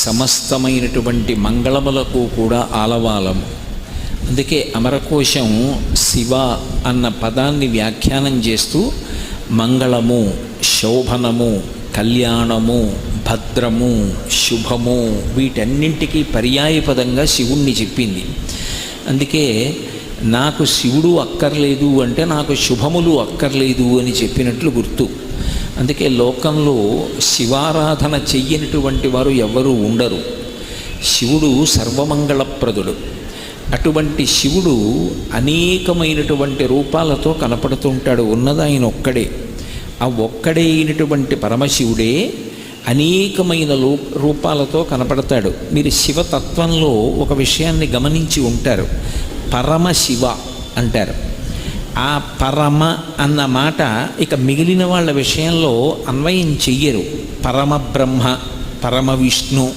సమస్తమైనటువంటి మంగళములకు కూడా ఆలవాలము. అందుకే అమరకోశం శివ అన్న పదాన్ని వ్యాఖ్యానం చేస్తూ మంగళము, శోభనము, కళ్యాణము, భద్రము, శుభము వీటన్నింటికీ పర్యాయపదంగా శివుణ్ణి చెప్పింది. అందుకే నాకు శివుడు అక్కర్లేదు అంటే నాకు శుభములు అక్కర్లేదు అని చెప్పినట్లు గుర్తు. అందుకే లోకంలో శివారాధన చెయ్యనటువంటి వారు ఎవ్వరూ ఉండరు. శివుడు సర్వమంగళప్రదుడు. అటువంటి శివుడు అనేకమైనటువంటి రూపాలతో కనపడుతుంటాడు. ఉన్నది ఆయన ఒక్కడే. ఆ ఒక్కడే అయినటువంటి పరమశివుడే అనేకమైన రూపాలతో కనపడతాడు. మీరు శివతత్వంలో ఒక విషయాన్ని గమనించి ఉంటారు. పరమశివ అంటారు. ఆ పరమ అన్న మాట ఇక మిగిలిన వాళ్ళ విషయంలో అన్వయం చెయ్యరు. పరమ బ్రహ్మ, పరమ విష్ణు